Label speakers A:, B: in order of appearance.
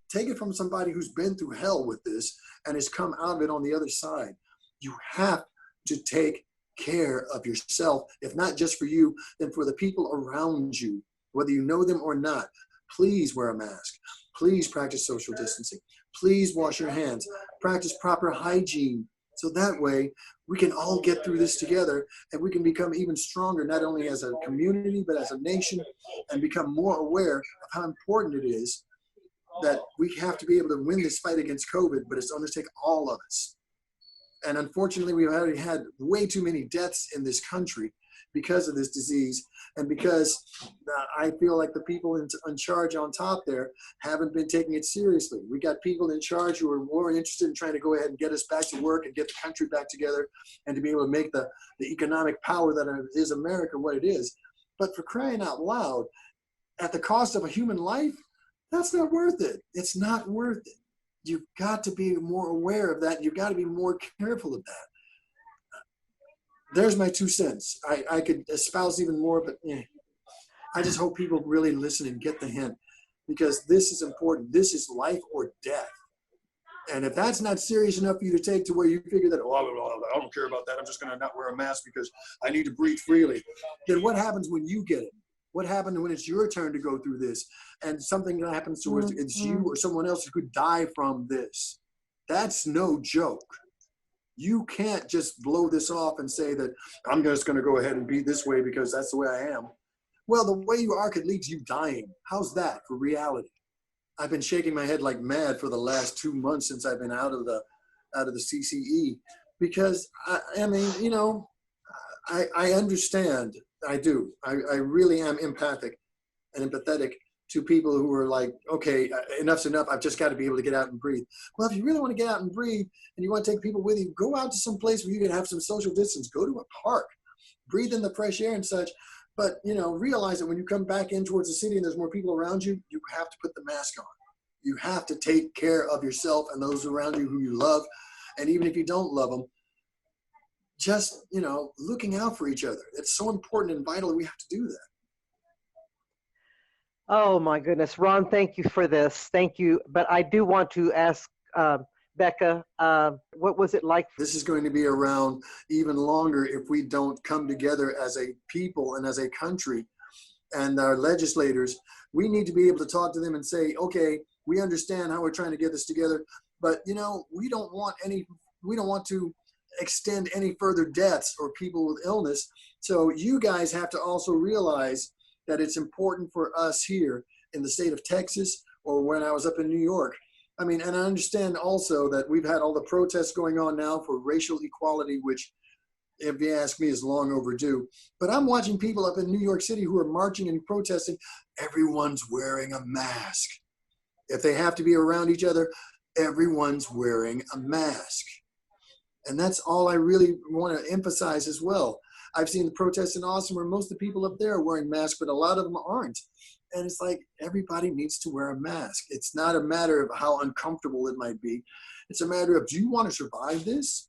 A: take it from somebody who's been through hell with this and has come out of it on the other side. You have to take care of yourself, if not just for you, then for the people around you, whether you know them or not. Please wear a mask. Please practice social distancing. Please wash your hands. Practice proper hygiene. So that way we can all get through this together and we can become even stronger, not only as a community, but as a nation, and become more aware of how important it is that we have to be able to win this fight against COVID, but it's going to take all of us. And unfortunately, we've already had way too many deaths in this country because of this disease, and because I feel like the people in charge on top there haven't been taking it seriously. We got people in charge who are more interested in trying to go ahead and get us back to work and get the country back together and to be able to make the economic power that is America what it is. But for crying out loud, at the cost of a human life, that's not worth it. It's not worth it. You've got to be more aware of that. You've got to be more careful of that. There's my 2 cents. I could espouse even more, but I just hope people really listen and get the hint, because this is important. This is life or death. And if that's not serious enough for you to take to where you figure that, oh, I don't care about that, I'm just going to not wear a mask because I need to breathe freely, then what happens when you get it? What happens when it's your turn to go through this and something that happens to us, it's you or someone else who could die from this? That's no joke. You can't just blow this off and say that I'm just going to go ahead and be this way because that's the way I am. Well, the way you are could lead to you dying. How's that for reality? I've been shaking my head like mad for the last 2 months since I've been out of the CCE, because I mean, you know, I understand. I do. I really am empathic and empathetic to people who are like, okay, enough's enough. I've just got to be able to get out and breathe. Well, if you really want to get out and breathe and you want to take people with you, go out to some place where you can have some social distance. Go to a park, breathe in the fresh air and such. But, you know, realize that when you come back in towards the city and there's more people around you, you have to put the mask on. You have to take care of yourself and those around you who you love. And even if you don't love them, just, you know, looking out for each other. It's so important and vital that we have to do that.
B: Oh my goodness, Ron, thank you for this. Thank you. But I do want to ask Becca, what was it like?
A: This is going to be around even longer if we don't come together as a people and as a country, and our legislators. We need to be able to talk to them and say, okay, we understand how we're trying to get this together, but you know, we don't want to extend any further deaths or people with illness. So you guys have to also realize that it's important for us here in the state of Texas, or when I was up in New York. I mean, and I understand also that we've had all the protests going on now for racial equality, which, if you ask me, is long overdue. But I'm watching people up in New York City who are marching and protesting. Everyone's wearing a mask. If they have to be around each other, everyone's wearing a mask. And that's all I really want to emphasize as well. I've seen the protests in Austin where most of the people up there are wearing masks, but a lot of them aren't. And it's like, everybody needs to wear a mask. It's not a matter of how uncomfortable it might be. It's a matter of, do you want to survive this?